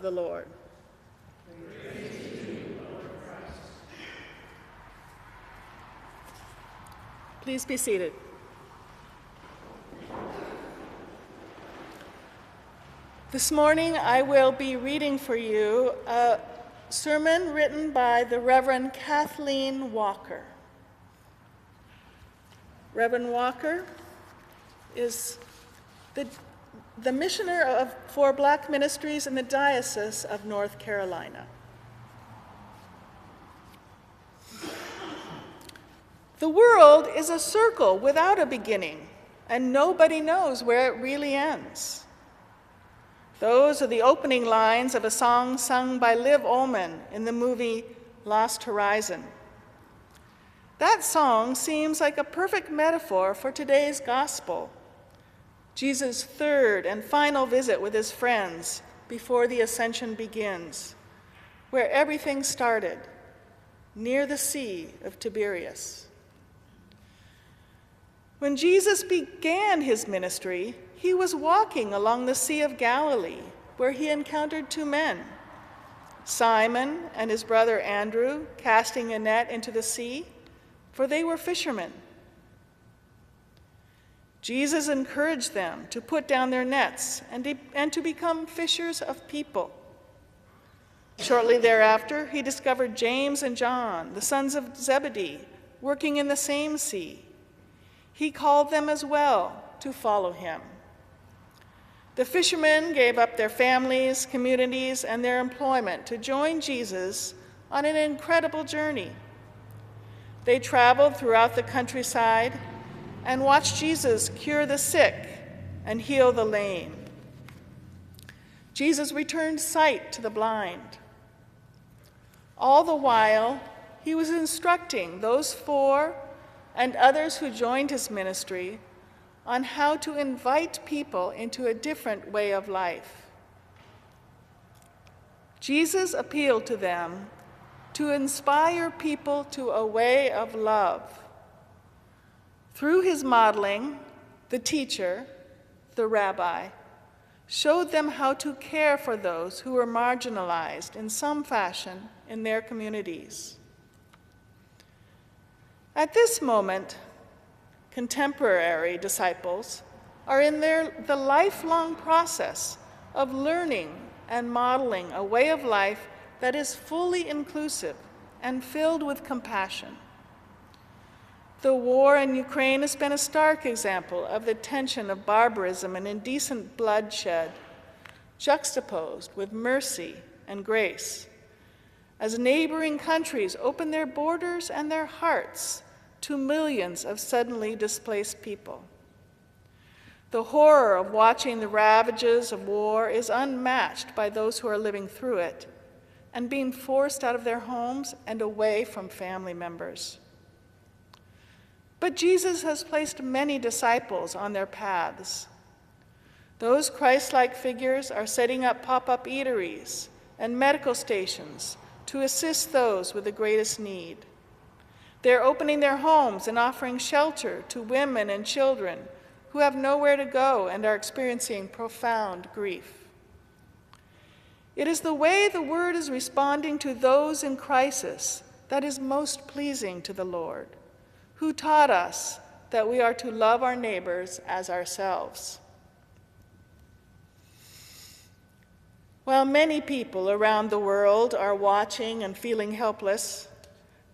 the Lord. Please be seated. This morning I will be reading for you a sermon written by the Reverend Kathleen Walker. Reverend Walker is the missioner for Black ministries in the Diocese of North Carolina. The world is a circle without a beginning, and nobody knows where it really ends. Those are the opening lines of a song sung by Liv Ullmann in the movie Lost Horizon. That song seems like a perfect metaphor for today's gospel, Jesus' third and final visit with his friends before the ascension begins, where everything started, near the Sea of Tiberias. When Jesus began his ministry, he was walking along the Sea of Galilee, where he encountered two men, Simon and his brother Andrew, casting a net into the sea, for they were fishermen. Jesus encouraged them to put down their nets and to become fishers of people. Shortly thereafter, he discovered James and John, the sons of Zebedee, working in the same sea. He called them as well to follow him. The fishermen gave up their families, communities, and their employment to join Jesus on an incredible journey. They traveled throughout the countryside and watched Jesus cure the sick and heal the lame. Jesus returned sight to the blind. All the while, he was instructing those four and others who joined his ministry on how to invite people into a different way of life. Jesus appealed to them to inspire people to a way of love. Through his modeling, the teacher, the rabbi, showed them how to care for those who were marginalized in some fashion in their communities. At this moment, contemporary disciples are in the lifelong process of learning and modeling a way of life that is fully inclusive and filled with compassion. The war in Ukraine has been a stark example of the tension of barbarism and indecent bloodshed, juxtaposed with mercy and grace, as neighboring countries open their borders and their hearts to millions of suddenly displaced people. The horror of watching the ravages of war is unmatched by those who are living through it and being forced out of their homes and away from family members. But Jesus has placed many disciples on their paths. Those Christ-like figures are setting up pop-up eateries and medical stations to assist those with the greatest need. They're opening their homes and offering shelter to women and children who have nowhere to go and are experiencing profound grief. It is the way the word is responding to those in crisis that is most pleasing to the Lord, who taught us that we are to love our neighbors as ourselves. While many people around the world are watching and feeling helpless,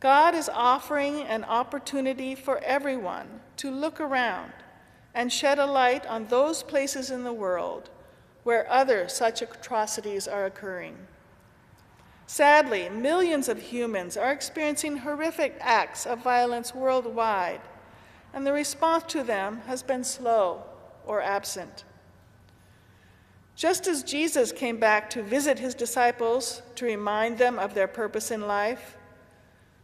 God is offering an opportunity for everyone to look around and shed a light on those places in the world where other such atrocities are occurring. Sadly, millions of humans are experiencing horrific acts of violence worldwide, and the response to them has been slow or absent. Just as Jesus came back to visit his disciples to remind them of their purpose in life,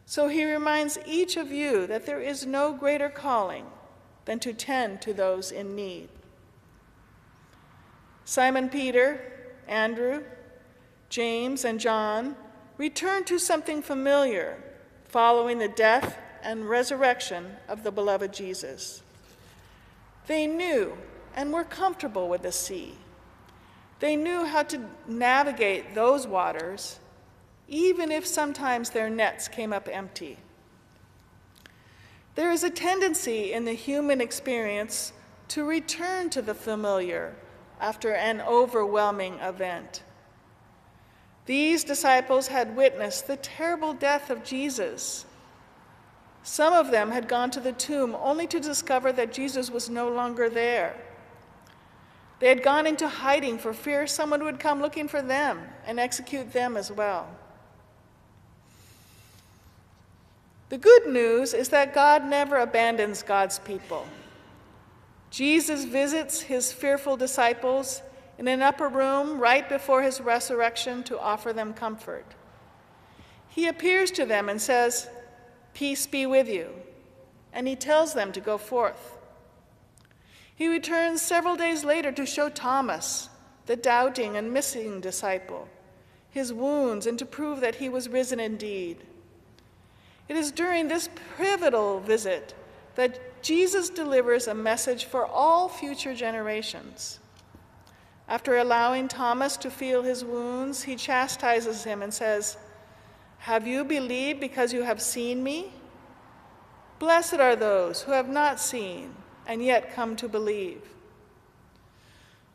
so he reminds each of you that there is no greater calling than to tend to those in need. Simon Peter, Andrew, James, and John returned to something familiar following the death and resurrection of the beloved Jesus. They knew and were comfortable with the sea. They knew how to navigate those waters, even if sometimes their nets came up empty. There is a tendency in the human experience to return to the familiar after an overwhelming event. These disciples had witnessed the terrible death of Jesus. Some of them had gone to the tomb only to discover that Jesus was no longer there. They had gone into hiding for fear someone would come looking for them and execute them as well. The good news is that God never abandons God's people. Jesus visits his fearful disciples in an upper room right before his resurrection to offer them comfort. He appears to them and says, "Peace be with you," and he tells them to go forth. He returns several days later to show Thomas, the doubting and missing disciple, his wounds and to prove that he was risen indeed. It is during this pivotal visit that Jesus delivers a message for all future generations. After allowing Thomas to feel his wounds, he chastises him and says, "Have you believed because you have seen me? Blessed are those who have not seen and yet come to believe."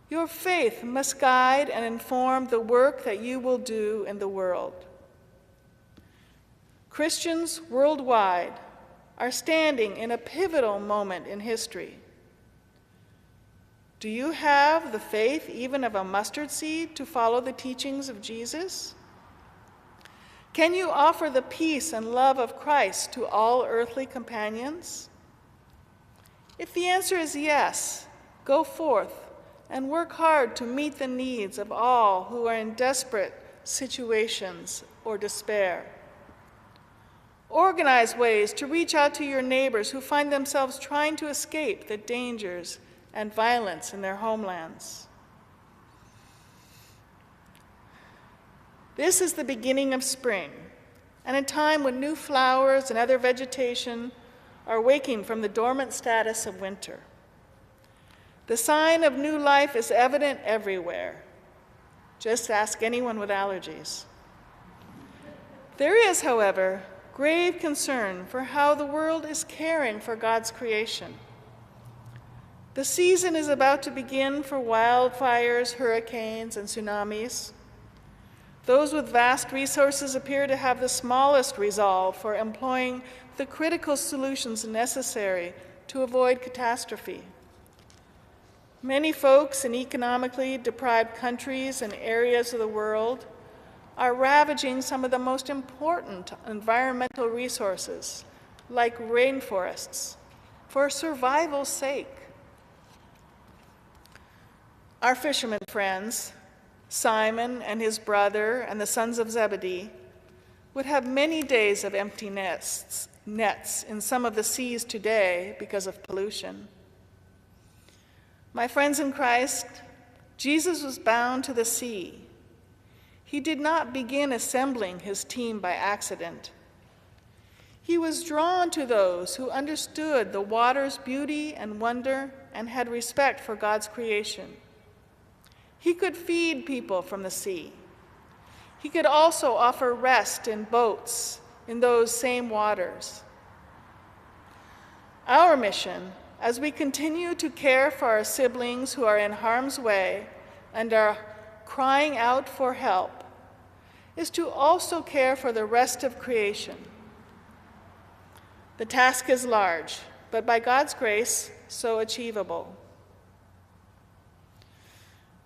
Your faith must guide and inform the work that you will do in the world. Christians worldwide are standing in a pivotal moment in history. Do you have the faith even of a mustard seed to follow the teachings of Jesus? Can you offer the peace and love of Christ to all earthly companions? If the answer is yes, go forth and work hard to meet the needs of all who are in desperate situations or despair. Organize ways to reach out to your neighbors who find themselves trying to escape the dangers and violence in their homelands. This is the beginning of spring, and a time when new flowers and other vegetation are waking from the dormant status of winter. The sign of new life is evident everywhere. Just ask anyone with allergies. There is, however, grave concern for how the world is caring for God's creation. The season is about to begin for wildfires, hurricanes, and tsunamis. Those with vast resources appear to have the smallest resolve for employing the critical solutions necessary to avoid catastrophe. Many folks in economically deprived countries and areas of the world are ravaging some of the most important environmental resources, like rainforests, for survival's sake. Our fishermen friends, Simon and his brother and the sons of Zebedee, would have many days of empty nets in some of the seas today because of pollution. My friends in Christ, Jesus was bound to the sea. He did not begin assembling his team by accident. He was drawn to those who understood the water's beauty and wonder and had respect for God's creation. He could feed people from the sea. He could also offer rest in boats in those same waters. Our mission, as we continue to care for our siblings who are in harm's way and are crying out for help, is to also care for the rest of creation. The task is large, but by God's grace, so achievable.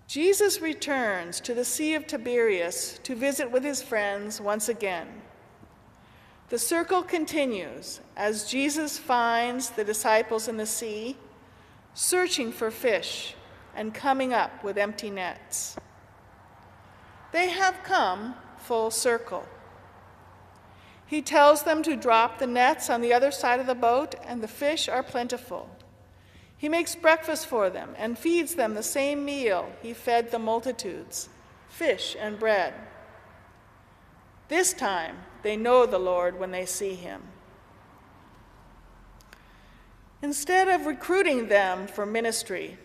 Jesus returns to the Sea of Tiberias to visit with his friends once again. The circle continues as Jesus finds the disciples in the sea, searching for fish and coming up with empty nets. They have come full circle. He tells them to drop the nets on the other side of the boat, and the fish are plentiful. He makes breakfast for them and feeds them the same meal he fed the multitudes, fish and bread. This time, they know the Lord when they see him. Instead of recruiting them for ministry,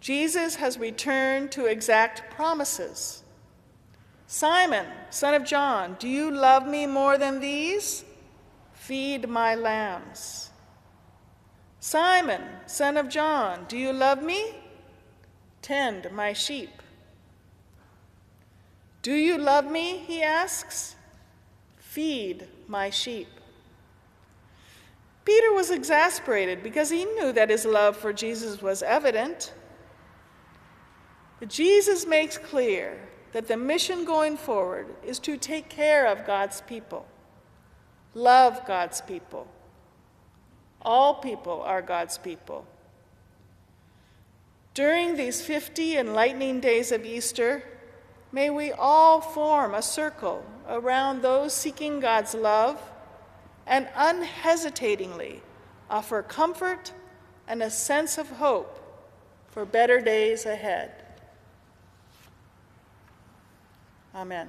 Jesus has returned to exact promises. Simon, son of John, do you love me more than these? Feed my lambs. Simon, son of John, do you love me? Tend my sheep. Do you love me, he asks. Feed my sheep. Peter was exasperated because he knew that his love for Jesus was evident. But Jesus makes clear that the mission going forward is to take care of God's people, love God's people. All people are God's people. During these 50 enlightening days of Easter, may we all form a circle around those seeking God's love and unhesitatingly offer comfort and a sense of hope for better days ahead. Amen.